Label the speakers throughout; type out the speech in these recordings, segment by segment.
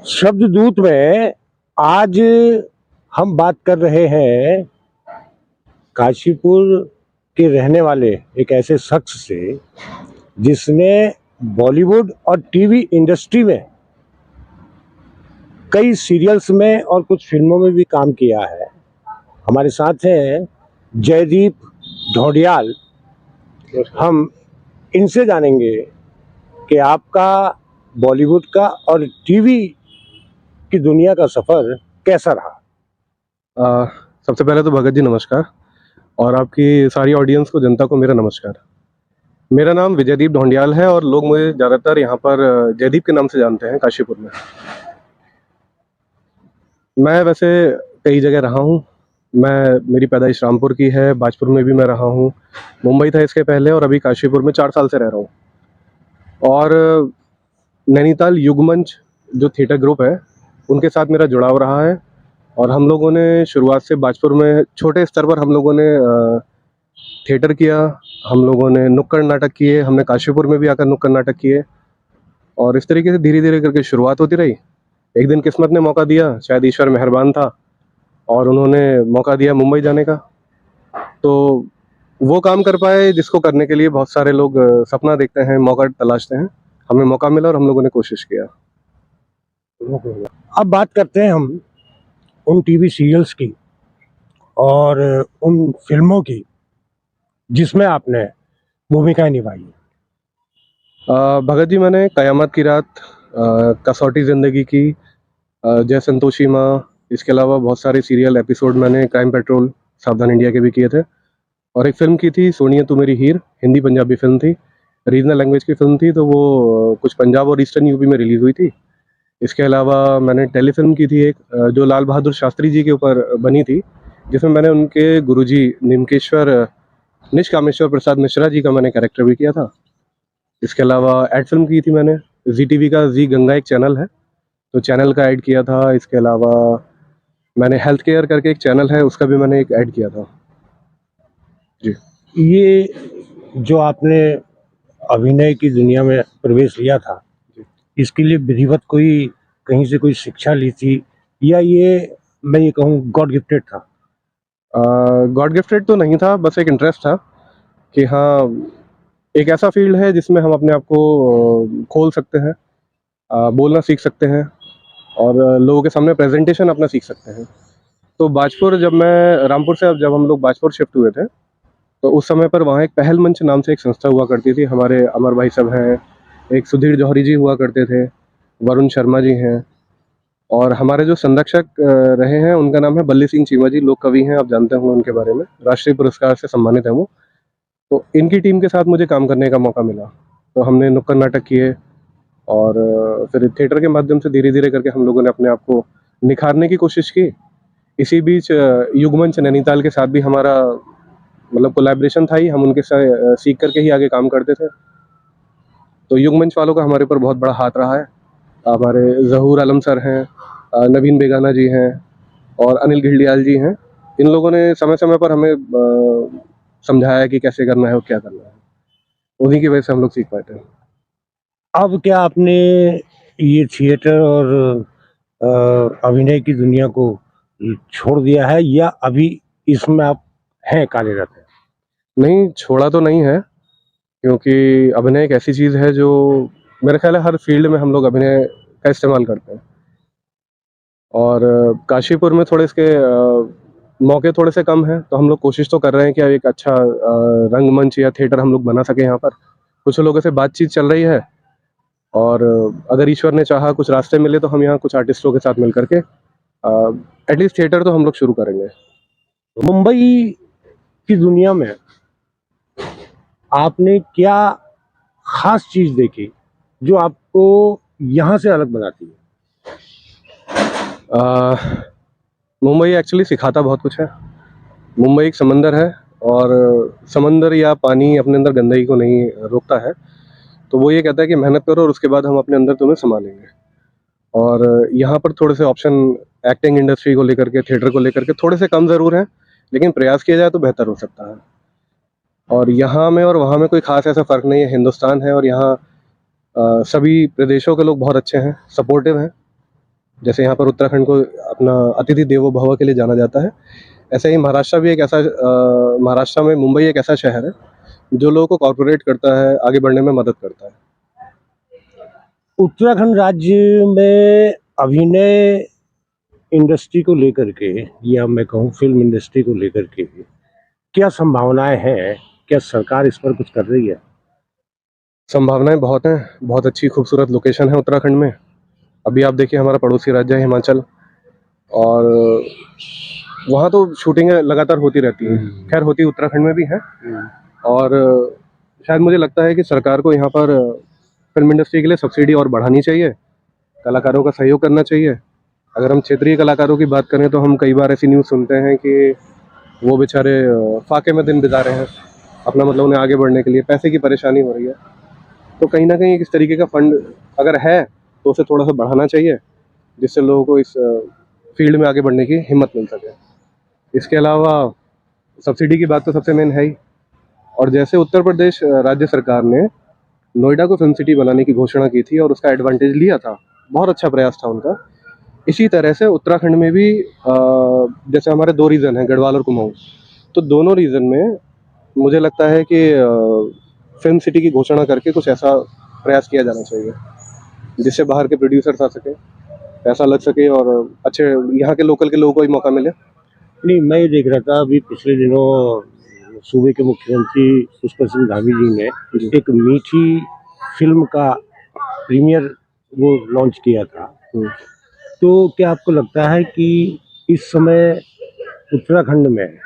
Speaker 1: शब्ददूत में आज हम बात कर रहे हैं काशीपुर के रहने वाले एक ऐसे शख्स से जिसने बॉलीवुड और टीवी इंडस्ट्री में कई सीरियल्स में और कुछ फिल्मों में भी काम किया है। हमारे साथ हैं जयदीप ढोंडियाल। हम इनसे जानेंगे कि आपका बॉलीवुड का और टीवी की दुनिया का सफर कैसा रहा।
Speaker 2: सबसे पहले तो भगत जी नमस्कार, और आपकी सारी ऑडियंस को, जनता को मेरा नमस्कार। मेरा नाम विजयदीप ढोंडियाल है और लोग मुझे ज़्यादातर यहाँ पर जयदीप के नाम से जानते हैं काशीपुर में। मैं वैसे कई जगह रहा हूँ। मेरी पैदाइश रामपुर की है, बाजपुर में भी मैं रहा हूँ, मुंबई था इसके पहले, और अभी काशीपुर में 4 साल से रह रहा हूँ। और नैनीताल युगमंच जो थिएटर ग्रुप है उनके साथ मेरा जुड़ाव रहा है। और हम लोगों ने शुरुआत से बाजपुर में छोटे स्तर पर हम लोगों ने थिएटर किया, हम लोगों ने नुक्कड़ नाटक किए, हमने काशीपुर में भी आकर नुक्कड़ नाटक किए, और इस तरीके से धीरे धीरे करके शुरुआत होती रही। एक दिन किस्मत ने मौका दिया, शायद ईश्वर मेहरबान था और उन्होंने मौका दिया मुंबई जाने का। तो वो काम कर पाए जिसको करने के लिए बहुत सारे लोग सपना देखते हैं, मौका तलाशते हैं। हमें मौका मिला और हम लोगों ने कोशिश किया।
Speaker 1: अब बात करते हैं हम उन टीवी सीरियल्स की और उन फिल्मों की जिसमें आपने भूमिकाएं निभाई।
Speaker 2: भगत जी, मैंने कयामत की रात, कसौटी ज़िंदगी की, जय संतोषी माँ, इसके अलावा बहुत सारे सीरियल एपिसोड मैंने क्राइम पेट्रोल, सावधान इंडिया के भी किए थे। और एक फ़िल्म की थी सोनिया तू मेरी हीर, हिंदी पंजाबी फ़िल्म थी, रीजनल लैंग्वेज की फ़िल्म थी, तो वो कुछ पंजाब और ईस्टर्न यूपी में रिलीज़ हुई थी। इसके अलावा मैंने टेलीफिल्म की थी एक, जो लाल बहादुर शास्त्री जी के ऊपर बनी थी, जिसमें मैंने उनके गुरुजी निमकेश्वर निष्कामेश्वर प्रसाद मिश्रा जी का मैंने कैरेक्टर भी किया था। इसके अलावा एड फिल्म की थी मैंने, जी टीवी का जी गंगा एक चैनल है, तो चैनल का ऐड किया था। इसके अलावा मैंने हेल्थ केयर करके एक चैनल है, उसका भी मैंने एक ऐड किया था जी।
Speaker 1: ये जो आपने अभिनय की दुनिया में प्रवेश लिया था, इसके लिए विधिवत कोई कहीं से कोई शिक्षा ली थी या ये मैं ये कहूँ गॉड गिफ्टेड था?
Speaker 2: गॉड गिफ्टेड तो नहीं था, बस एक इंटरेस्ट था कि हाँ, एक ऐसा फील्ड है जिसमें हम अपने आप को खोल सकते हैं, बोलना सीख सकते हैं, और लोगों के सामने प्रेजेंटेशन अपना सीख सकते हैं। तो बाजपुर, जब मैं रामपुर से, अब जब हम लोग बाजपुर शिफ्ट हुए थे, तो उस समय पर वहाँ एक पहल मंच नाम से एक संस्था हुआ करती थी। हमारे अमर भाई सब हैं, एक सुधीर जौहरी जी हुआ करते थे, वरुण शर्मा जी हैं, और हमारे जो संरक्षक रहे हैं उनका नाम है बल्ली सिंह चीमा जी, लोक कवि हैं, आप जानते होंगे उनके बारे में, राष्ट्रीय पुरस्कार से सम्मानित हैं वो। तो इनकी टीम के साथ मुझे काम करने का मौका मिला, तो हमने नुक्कड़ नाटक किए, और फिर थिएटर के माध्यम से धीरे धीरे करके हम लोगों ने अपने आप को निखारने की कोशिश की। इसी बीच युगमंच नैनीताल के साथ भी हमारा मतलब कोलैबोरेशन था ही, हम उनके साथ सीख करके ही आगे काम करते थे। तो युगमंच वालों का हमारे ऊपर बहुत बड़ा हाथ रहा है। हमारे ज़हूर आलम सर हैं, नवीन बेगाना जी हैं, और अनिल घिल्डियाल जी हैं। इन लोगों ने समय समय पर हमें समझाया कि कैसे करना है और क्या करना है। उन्हीं की वजह से हम लोग सीख पाए थे।
Speaker 1: अब क्या आपने ये थिएटर और अभिनय की दुनिया को छोड़ दिया है या अभी इसमें आप हैं, कार्यरत हैं?
Speaker 2: नहीं, छोड़ा तो नहीं है, क्योंकि अभिनय एक ऐसी चीज़ है जो मेरा ख्याल है हर फील्ड में हम लोग अभिनय का इस्तेमाल करते हैं। और काशीपुर में थोड़े इसके मौके थोड़े से कम हैं, तो हम लोग कोशिश तो कर रहे हैं कि एक अच्छा रंगमंच या थिएटर हम लोग बना सकें यहाँ पर। कुछ लोगों से बातचीत चल रही है, और अगर ईश्वर ने चाहा, कुछ रास्ते मिले, तो हम यहाँ कुछ आर्टिस्टों के साथ मिल करके एटलीस्ट थिएटर तो हम लोग शुरू करेंगे।
Speaker 1: मुंबई की दुनिया में आपने क्या खास चीज देखी जो आपको यहाँ से अलग बनाती है?
Speaker 2: मुंबई एक्चुअली सिखाता बहुत कुछ है। मुंबई एक समंदर है, और समंदर या पानी अपने अंदर गंदगी को नहीं रोकता है। तो वो ये कहता है कि मेहनत करो और उसके बाद हम अपने अंदर तुम्हें संभालेंगे। और यहाँ पर थोड़े से ऑप्शन एक्टिंग इंडस्ट्री को लेकर के, थिएटर को लेकर के थोड़े से कम ज़रूर हैं, लेकिन प्रयास किया जाए तो बेहतर हो सकता है। और यहाँ में और वहाँ में कोई खास ऐसा फ़र्क नहीं है। हिंदुस्तान है, और यहाँ सभी प्रदेशों के लोग बहुत अच्छे हैं, सपोर्टिव हैं, जैसे यहाँ पर उत्तराखंड को अपना अतिथि देवो भव के लिए जाना जाता है, ऐसे ही महाराष्ट्र भी एक ऐसा महाराष्ट्र में मुंबई एक ऐसा शहर है जो लोगों को कॉर्पोरेट करता है, आगे बढ़ने में मदद करता है।
Speaker 1: उत्तराखंड राज्य में अभिनय इंडस्ट्री को लेकर के, या मैं कहूँ फिल्म इंडस्ट्री को लेकर के क्या संभावनाएं हैं? क्या सरकार इस पर कुछ कर रही है?
Speaker 2: संभावनाएं बहुत हैं, बहुत अच्छी खूबसूरत लोकेशन है उत्तराखंड में। अभी आप देखिए हमारा पड़ोसी राज्य है हिमाचल, और वहाँ तो शूटिंग लगातार होती रहती है। खैर होती उत्तराखंड में भी है, और शायद मुझे लगता है कि सरकार को यहाँ पर फिल्म इंडस्ट्री के लिए सब्सिडी और बढ़ानी चाहिए, कलाकारों का सहयोग करना चाहिए। अगर हम क्षेत्रीय कलाकारों की बात करें तो हम कई बार ऐसी न्यूज़ सुनते हैं कि वो बेचारे फाके में दिन बिता रहे हैं अपना, मतलब उन्हें आगे बढ़ने के लिए पैसे की परेशानी हो रही है। तो कहीं ना कहीं इस तरीके का फंड अगर है तो उसे थोड़ा सा बढ़ाना चाहिए, जिससे लोगों को इस फील्ड में आगे बढ़ने की हिम्मत मिल सके। इसके अलावा सब्सिडी की बात तो सबसे मेन है ही। और जैसे उत्तर प्रदेश राज्य सरकार ने नोएडा को फिल्म सिटी बनाने की घोषणा की थी और उसका एडवांटेज लिया था, बहुत अच्छा प्रयास था उनका। इसी तरह से उत्तराखंड में भी जैसे हमारे 2 रीजन हैं, गढ़वाल और कुमाऊं, तो दोनों रीजन में मुझे लगता है कि फिल्म सिटी की घोषणा करके कुछ ऐसा प्रयास किया जाना चाहिए जिससे बाहर के प्रोड्यूसर्स आ सके, पैसा लग सके और अच्छे यहाँ के लोकल के लोगों को भी मौका मिले।
Speaker 1: नहीं, मैं ये देख रहा था अभी पिछले दिनों सूबे के मुख्यमंत्री पुष्कर सिंह धामी जी ने एक मीठी फिल्म का प्रीमियर वो लॉन्च किया था। तो क्या आपको लगता है कि इस समय उत्तराखंड में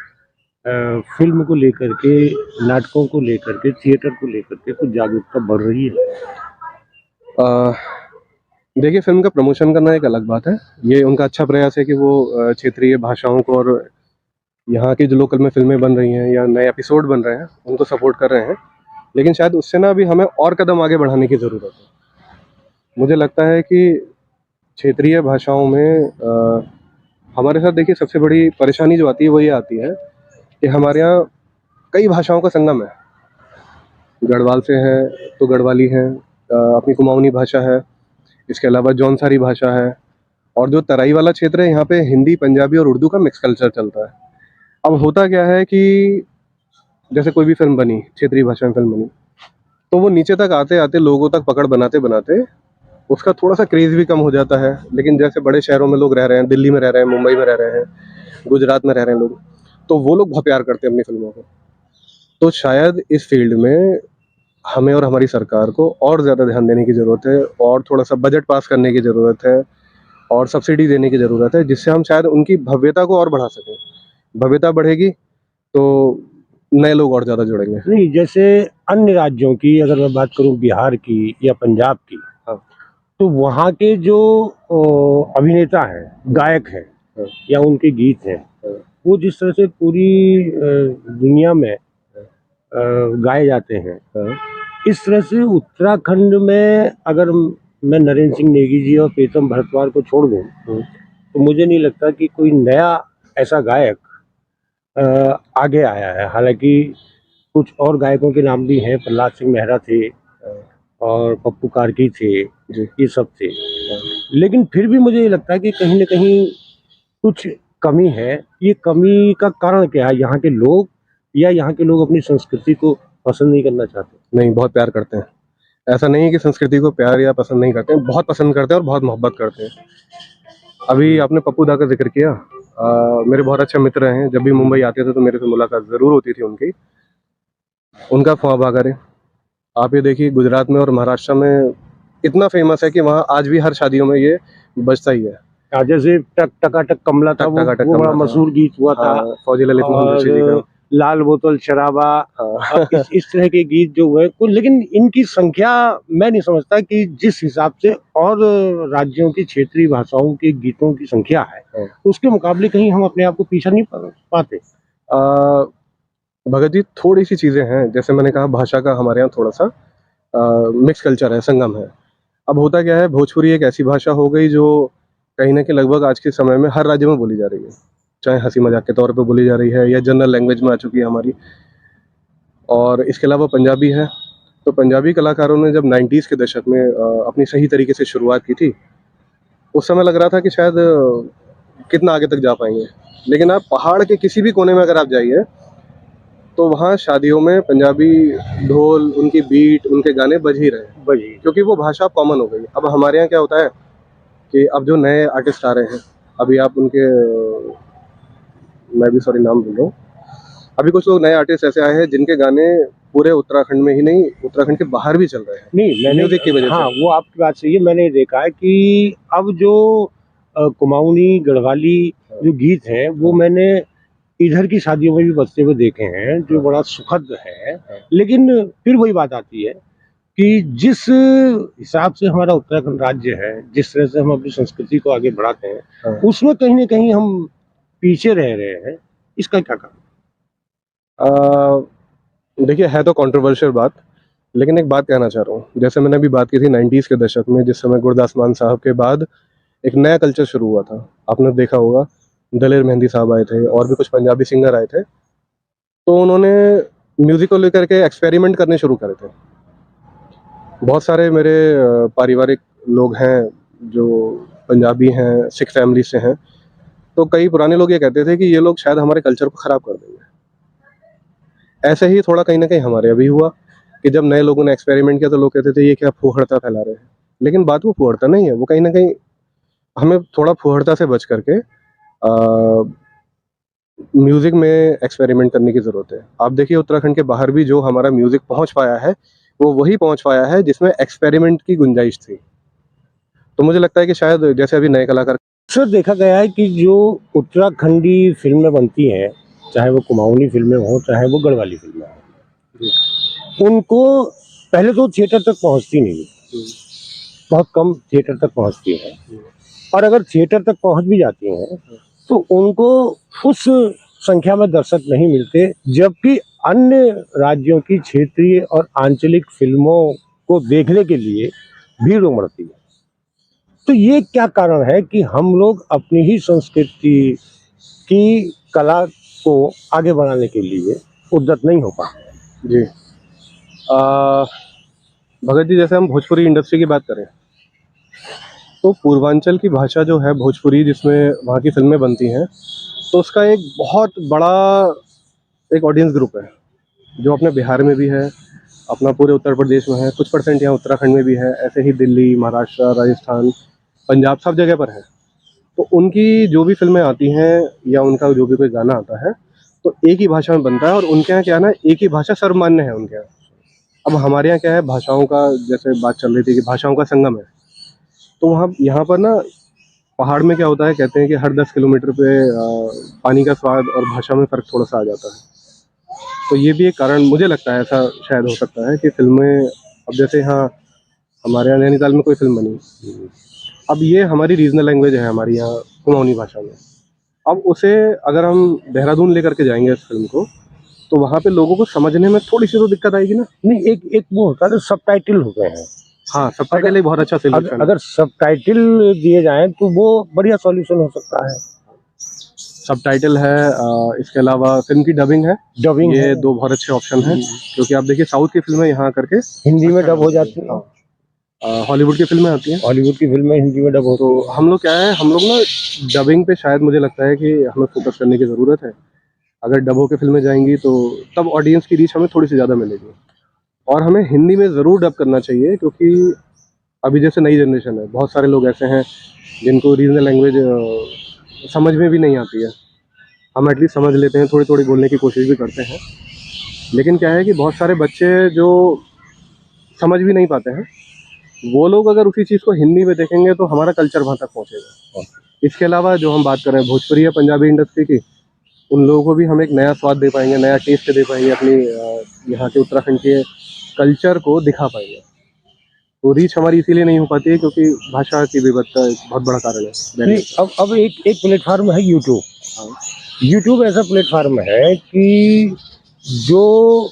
Speaker 1: फिल्म को लेकर के, नाटकों को लेकर के, थिएटर को लेकर के कुछ जागरूकता बढ़ रही है?
Speaker 2: अ, देखिए फिल्म का प्रमोशन करना एक अलग बात है, ये उनका अच्छा प्रयास है कि वो क्षेत्रीय भाषाओं को और यहाँ की जो लोकल में फिल्में बन रही हैं या नए एपिसोड बन रहे हैं उनको सपोर्ट कर रहे हैं। लेकिन शायद उससे ना अभी हमें और कदम आगे बढ़ाने की ज़रूरत है। मुझे लगता है कि क्षेत्रीय भाषाओं में हमारे साथ देखिए सबसे बड़ी परेशानी जो आती है वो ये आती है कि हमारे यहाँ कई भाषाओं का संगम है। गढ़वाल से है तो गढ़वाली है, अपनी कुमाऊनी भाषा है, इसके अलावा जौनसारी भाषा है, और जो तराई वाला क्षेत्र है यहाँ पे हिंदी, पंजाबी और उर्दू का मिक्स कल्चर चलता है। अब होता क्या है कि जैसे कोई भी फिल्म बनी, क्षेत्रीय भाषा में फिल्म बनी, तो वो नीचे तक आते आते लोगों तक पकड़ बनाते बनाते उसका थोड़ा सा क्रेज भी कम हो जाता है। लेकिन जैसे बड़े शहरों में लोग रह रहे हैं, दिल्ली में रह रहे हैं, मुंबई में रह रहे हैं, गुजरात में रह रहे हैं लोग, तो वो लोग बहुत प्यार करते हैं अपनी फिल्मों को। तो शायद इस फील्ड में हमें और हमारी सरकार को और ज़्यादा ध्यान देने की ज़रूरत है, और थोड़ा सा बजट पास करने की ज़रूरत है, और सब्सिडी देने की ज़रूरत है, जिससे हम शायद उनकी भव्यता को और बढ़ा सकें। भव्यता बढ़ेगी तो नए लोग और ज़्यादा जुड़ेंगे।
Speaker 1: नहीं, जैसे अन्य राज्यों की अगर मैं बात करूं, बिहार की या पंजाब की,
Speaker 2: हाँ।
Speaker 1: तो वहाँ के जो अभिनेता हैं, गायक हैं,
Speaker 2: हाँ।
Speaker 1: या उनके गीत हैं,
Speaker 2: हाँ।
Speaker 1: वो जिस तरह से पूरी दुनिया में गाए जाते हैं,
Speaker 2: हाँ।
Speaker 1: इस तरह से उत्तराखंड में अगर मैं नरेंद्र सिंह नेगी जी और प्रीतम भरतवार को छोड़ दूं, तो मुझे नहीं लगता कि कोई नया ऐसा गायक आगे आया है। हालांकि कुछ और गायकों के नाम भी हैं, प्रहलाद सिंह मेहरा थे और पप्पू कार्की थे, ये सब थे। लेकिन फिर भी मुझे ये लगता है कि कहीं ना कहीं कुछ कमी है। ये कमी का कारण क्या है? यहाँ के लोग, या यहाँ के लोग अपनी संस्कृति को पसंद नहीं करना चाहते?
Speaker 2: नहीं, बहुत प्यार करते हैं। ऐसा नहीं है कि संस्कृति को प्यार या पसंद नहीं करते हैं, बहुत पसंद करते हैं और बहुत मोहब्बत करते हैं। अभी आपने पप्पू दा का जिक्र किया, मेरे बहुत अच्छे मित्र हैं, जब भी मुंबई आते थे तो मेरे से मुलाकात ज़रूर होती थी उनकी। उनका ख्वाब है, आप ये देखिए गुजरात में और महाराष्ट्र में इतना फेमस है कि वहाँ आज भी हर शादियों में ये बजता ही है।
Speaker 1: जैसे टक टकाटक कमला था,
Speaker 2: टक टकाटक
Speaker 1: वो बड़ा
Speaker 2: कमला था।
Speaker 1: मशहूर गीत हुआ था।
Speaker 2: हाँ, फौजी ललित मोहन जोशी जी का।
Speaker 1: और लाल बोतल शराबा,
Speaker 2: हाँ।
Speaker 1: इस तरह के गीत जो हुए कुछ, लेकिन इनकी संख्या मैं नहीं समझता कि जिस हिसाब से और राज्यों की क्षेत्रीय भाषाओं के गीतों की संख्या है, उसके मुकाबले कहीं हम अपने आप को पीछा नहीं पाते।
Speaker 2: भगत जी, थोड़ी सी चीज़ें हैं, जैसे मैंने कहा भाषा का हमारे यहाँ थोड़ा सा मिक्स कल्चर है, संगम है। अब होता क्या है, भोजपुरी एक ऐसी भाषा हो गई जो कहीं ना कहीं लगभग आज के समय में हर राज्य में बोली जा रही है, चाहे हंसी मजाक के तौर पे बोली जा रही है या जनरल लैंग्वेज में आ चुकी है हमारी। और इसके अलावा पंजाबी है, तो पंजाबी कलाकारों ने जब 90s के दशक में अपनी सही तरीके से शुरुआत की थी, उस समय लग रहा था कि शायद कितना आगे तक जा पाएंगे, लेकिन आप पहाड़ के किसी भी कोने में अगर आप जाइए तो वहाँ शादियों में पंजाबी ढोल, उनकी बीट, उनके गाने बज ही रहे हैं,
Speaker 1: वही
Speaker 2: क्योंकि वो भाषा कॉमन हो गई। अब हमारे यहाँ क्या होता है कि अब जो नए आर्टिस्ट आ रहे हैं, अभी आप उनके मैं भी सॉरी नाम भूल रहा हूँ, अभी कुछ लोग नए आर्टिस्ट ऐसे आए हैं जिनके गाने पूरे उत्तराखंड में ही नहीं, उत्तराखंड के बाहर भी चल रहे हैं
Speaker 1: नहीं, मैंने
Speaker 2: म्यूजिक की वजह
Speaker 1: हाँ,
Speaker 2: से।
Speaker 1: वो आपकी बात सही है। मैंने ये देखा है कि अब जो कुमाऊनी गढ़वाली जो गीत हैं वो मैंने इधर की शादियों में भी बजते हुए देखे हैं, जो बड़ा सुखद है। लेकिन फिर वही बात आती है कि जिस हिसाब से हमारा उत्तराखंड राज्य है, जिस तरह से हम अपनी संस्कृति को आगे बढ़ाते हैं,
Speaker 2: हाँ।
Speaker 1: उसमें कहीं ना कहीं हम पीछे रह रहे हैं। इसका क्या कारण?
Speaker 2: देखिए, है तो कंट्रोवर्शियल बात, लेकिन एक बात कहना चाह रहा हूँ। जैसे मैंने अभी बात की थी 90s के दशक में, जिस समय गुरदास मान साहब के बाद एक नया कल्चर शुरू हुआ था। आपने देखा होगा, दलेर मेहंदी साहब आए थे और भी कुछ पंजाबी सिंगर आए थे, तो उन्होंने म्यूज़िक को लेकर के एक्सपेरिमेंट करने शुरू करे थे। बहुत सारे मेरे पारिवारिक लोग हैं जो पंजाबी हैं, सिख फैमिली से हैं, तो कई पुराने लोग ये कहते थे कि ये लोग शायद हमारे कल्चर को ख़राब कर देंगे। ऐसे ही थोड़ा कहीं न कहीं हमारे अभी हुआ कि जब नए लोगों ने एक्सपेरिमेंट किया तो लोग कहते थे ये क्या फूहड़ता फैला रहे हैं। लेकिन बात वो फूहड़ता नहीं है, वो कहीं न कहीं हमें थोड़ा फूहड़ता से बच करके म्यूज़िक में एक्सपेरिमेंट करने की ज़रूरत है। आप देखिए उत्तराखंड के बाहर भी जो हमारा म्यूज़िक पहुँच पाया है, वो वही पहुँच पाया है जिसमें एक्सपेरिमेंट की गुंजाइश थी। तो मुझे लगता है कि शायद जैसे अभी नए कलाकार
Speaker 1: अक्सर देखा गया है कि जो उत्तराखंडी फिल्में बनती हैं, चाहे वो कुमाऊनी फिल्में हों, चाहे वो गढ़वाली फिल्में हों, उनको पहले तो थिएटर तक पहुंचती नहीं, बहुत कम थिएटर तक पहुंचती हैं। और अगर थिएटर तक पहुंच भी जाती हैं तो उनको उस संख्या में दर्शक नहीं मिलते, जबकि अन्य राज्यों की क्षेत्रीय और आंचलिक फिल्मों को देखने के लिए भीड़ उमड़ती है। तो ये क्या कारण है कि हम लोग अपनी ही संस्कृति की कला को आगे बढ़ाने के लिए उद्यत नहीं हो पाते?
Speaker 2: जी। भगत जी, जैसे हम भोजपुरी इंडस्ट्री की बात करें, तो पूर्वांचल की भाषा जो है भोजपुरी, जिसमें वहाँ की फ़िल्में बनती हैं, तो उसका एक बहुत बड़ा एक ऑडियंस ग्रुप है, जो अपने बिहार में भी है, अपना पूरे उत्तर प्रदेश में है, कुछ परसेंट यहाँ उत्तराखंड में भी है, ऐसे ही दिल्ली, महाराष्ट्र, राजस्थान, पंजाब, सब जगह पर है। तो उनकी जो भी फ़िल्में आती हैं या उनका जो भी कोई गाना आता है, तो एक ही भाषा में बनता है और उनके यहाँ क्या है ना, एक ही भाषा सर्वमान्य है उनके यहाँ। अब हमारे यहाँ क्या है, भाषाओं का जैसे बात चल रही थी कि भाषाओं का संगम है, तो वहाँ यहाँ पर ना पहाड़ में क्या होता है, कहते हैं कि हर 10 किलोमीटर पे पानी का स्वाद और भाषा में फ़र्क थोड़ा-सा आ जाता है। तो ये भी एक कारण मुझे लगता है, ऐसा शायद हो सकता है कि फ़िल्में अब जैसे यहाँ हमारे यहाँ नैनीताल में कोई फ़िल्म बनी, अब ये हमारी रीजनल लैंग्वेज है, हमारी यहाँ कुमाऊनी भाषा में। अब उसे अगर हम देहरादून लेकर के जाएँगे इस फ़िल्म को, तो वहाँ पे लोगों को समझने में थोड़ी-सी तो दिक्कत आएगी ना।
Speaker 1: नहीं, एक एक वो होता है ना, सबटाइटल होते हैं।
Speaker 2: हाँ, सबटाइटल एक बहुत अच्छा सॉल्यूशन है।
Speaker 1: अगर सबटाइटल दिए जाएं तो वो बढ़िया सॉल्यूशन हो सकता है।
Speaker 2: सबटाइटल है, इसके अलावा फ़िल्म की डबिंग है।
Speaker 1: डबिंग
Speaker 2: ये
Speaker 1: है,
Speaker 2: 2 बहुत अच्छे ऑप्शन हैं, क्योंकि आप देखिए साउथ की फ़िल्में यहाँ करके
Speaker 1: हिंदी में डब हो जाती हैं।
Speaker 2: हॉलीवुड की फ़िल्में आती हैं।
Speaker 1: हॉलीवुड की फिल्में हिंदी में डब होती
Speaker 2: तो
Speaker 1: हैं।
Speaker 2: हम लोग क्या है, हम लोग ना डबिंग पे शायद मुझे लगता है कि हमें फ़ोकस करने की ज़रूरत है। अगर डब होके फ़िल्में जाएँगी तो तब ऑडियंस की रीच हमें थोड़ी-सी ज़्यादा मिलेगी। और हमें हिंदी में ज़रूर डब करना चाहिए, क्योंकि अभी जैसे नई जनरेशन है, बहुत सारे लोग ऐसे हैं जिनको रीजनल लैंग्वेज समझ में भी नहीं आती है। हम एटलीस्ट समझ लेते हैं, थोड़ी-थोड़ी बोलने की कोशिश भी करते हैं। लेकिन क्या है कि बहुत सारे बच्चे जो समझ भी नहीं पाते हैं, वो लोग अगर उसी चीज़ को हिंदी में देखेंगे तो हमारा कल्चर वहाँ तक पहुँचेगा। इसके अलावा जो हम बात कर रहे हैं भोजपुरी या पंजाबी इंडस्ट्री की, उन लोगों को भी हम एक नया स्वाद दे पाएँगे, नया टेस्ट दे पाएँगे, अपनी यहाँ के उत्तराखंड के कल्चर को दिखा पाएँगे। तो रीच हमारी इसीलिए नहीं हो पाती है क्योंकि भाषा की विविधता एक बहुत बड़ा कारण है।
Speaker 1: नहीं, अब एक प्लेटफार्म है यूट्यूब।
Speaker 2: हाँ।
Speaker 1: यूट्यूब ऐसा प्लेटफार्म है कि जो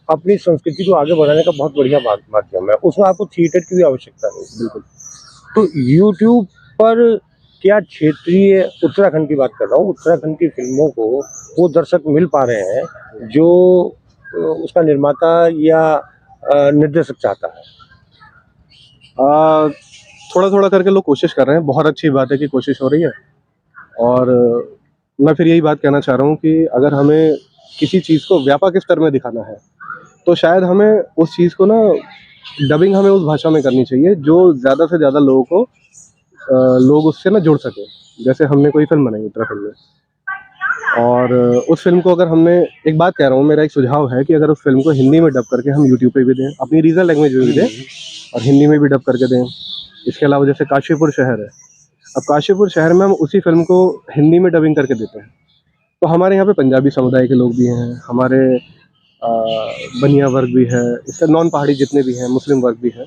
Speaker 1: अपनी संस्कृति को आगे बढ़ाने का बहुत बढ़िया माध्यम है। उसमें आपको थिएटर की भी आवश्यकता नहीं।
Speaker 2: बिल्कुल।
Speaker 1: तो यूट्यूब पर क्या क्षेत्रीय, उत्तराखंड की बात कर रहा हूँ, उत्तराखंड की फिल्मों को वो दर्शक मिल पा रहे हैं जो उसका निर्माता या निर्देशक चाहता है?
Speaker 2: थोड़ा थोड़ा करके लोग कोशिश कर रहे हैं, बहुत अच्छी बात है कि कोशिश हो रही है। और मैं फिर यही बात कहना चाह रहा हूँ कि अगर हमें किसी चीज़ को व्यापक स्तर में दिखाना है तो शायद हमें उस चीज़ को ना डबिंग हमें उस भाषा में करनी चाहिए जो ज़्यादा से ज़्यादा लोगों को लोग उससे ना जुड़ सके। जैसे हमने कोई फिल्म बनाई उत्तराखंड में, और उस फिल्म को अगर हमने, एक बात कह रहा हूँ, मेरा एक सुझाव है कि अगर उस फिल्म को हिंदी में डब करके हम यूट्यूब पे भी दें, अपनी रीजनल लैंग्वेज में भी दें और हिंदी में भी डब करके दें। इसके अलावा जैसे काशीपुर शहर है, अब काशीपुर शहर में हम उसी फिल्म को हिंदी में डबिंग करके देते हैं, तो हमारे यहाँ पे पंजाबी समुदाय के लोग भी हैं, हमारे बनिया वर्ग भी है, इससे नॉन पहाड़ी जितने भी हैं, मुस्लिम वर्ग भी है,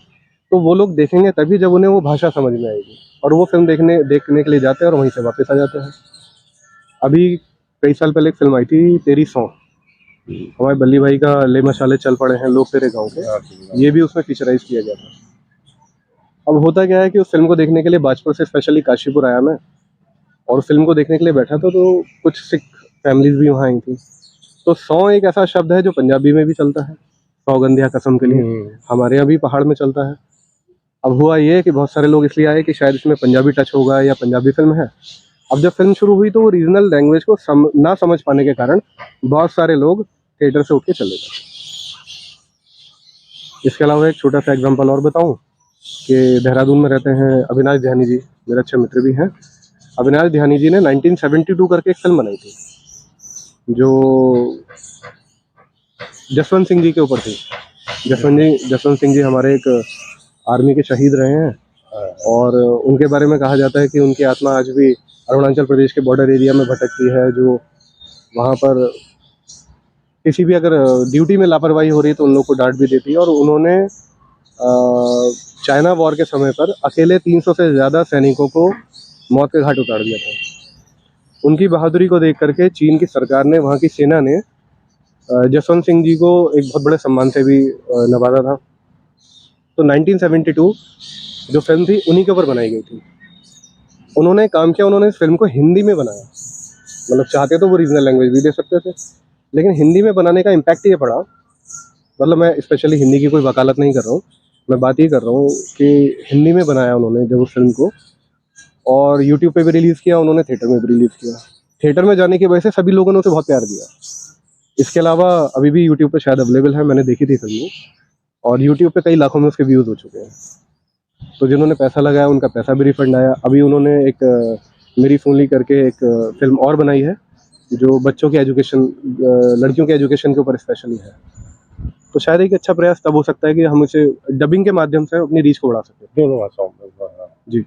Speaker 2: तो वो लोग देखेंगे तभी जब उन्हें वो भाषा समझ में आएगी, और वो फिल्म देखने के लिए जाते हैं और वहीं से वापस आ जाते हैं। अभी कई साल पहले एक फिल्म आई थी तेरी सौ, हमारे बल्ली भाई का ले मशाले चल पड़े हैं लोग तेरे गाँव के, ये भी उसमें फीचराइज किया गया था। अब होता क्या है कि उस फिल्म को देखने के लिए बाजपुर से स्पेशली काशीपुर आया मैं, और फिल्म को देखने के लिए बैठा था, तो कुछ सिख फैमिलीज भी वहाँ आई थी। तो सौ एक ऐसा शब्द है जो पंजाबी में भी चलता है, सौगंधिया कसम के लिए, हमारे यहाँ भी पहाड़ में चलता है। अब हुआ ये कि बहुत सारे लोग इसलिए आए कि शायद इसमें पंजाबी टच होगा या पंजाबी फिल्म है। अब जब फिल्म शुरू हुई तो वो रीजनल लैंग्वेज को ना समझ पाने के कारण बहुत सारे लोग थिएटर से उठ के चले गए। इसके अलावा एक छोटा सा एग्जाम्पल और बताऊं कि देहरादून में रहते हैं अविनाश ध्यानी जी, मेरे अच्छे मित्र भी हैं। अविनाश ध्यानी जी ने 1972 करके एक फिल्म बनाई थी जो जसवंत सिंह जी के ऊपर थी। जसवंत सिंह जी हमारे एक आर्मी के शहीद रहे हैं, और उनके बारे में कहा जाता है कि उनकी आत्मा आज भी अरुणाचल प्रदेश के बॉर्डर एरिया में भटकती है, जो वहाँ पर किसी भी अगर ड्यूटी में लापरवाही हो रही है तो उन लोग को डांट भी देती है। और उन्होंने चाइना वॉर के समय पर अकेले 300 से ज़्यादा सैनिकों को मौत के घाट उतार दिया था। उनकी बहादुरी को देख करके चीन की सरकार ने, वहाँ की सेना ने जसवंत सिंह जी को एक बहुत बड़े सम्मान से भी नवाजा था। तो 1972 जो फिल्म थी उन्हीं के ऊपर बनाई गई थी। उन्होंने काम किया, उन्होंने इस फिल्म को हिंदी में बनाया, मतलब चाहते तो वो रीजनल लैंग्वेज भी दे सकते थे, लेकिन हिंदी में बनाने का इम्पैक्ट ये पड़ा, मतलब मैं स्पेशली हिंदी की कोई वकालत नहीं कर रहा हूँ, मैं बात ये कर रहा हूँ कि हिंदी में बनाया उन्होंने जब उस फिल्म को, और यूट्यूब पे भी रिलीज़ किया उन्होंने, थिएटर में भी रिलीज़ किया। थिएटर में जाने की वजह से सभी लोगों ने उसे बहुत प्यार दिया। इसके अलावा अभी भी यूट्यूब पे शायद अवेलेबल है, मैंने देखी थी फिल्म, और यूट्यूब पे कई लाखों में उसके व्यूज़ हो चुके हैं। तो जिन्होंने पैसा लगाया उनका पैसा भी रिफंड आया। अभी उन्होंने एक मेरी फूली करके एक फिल्म और बनाई है जो बच्चों के एजुकेशन, लड़कियों के एजुकेशन के ऊपर स्पेशली है। तो शायद एक अच्छा प्रयास तब हो सकता है कि हम उसे डबिंग के माध्यम से अपनी रीच को बढ़ा सकें
Speaker 1: दोनों भाषाओं में।
Speaker 2: जी।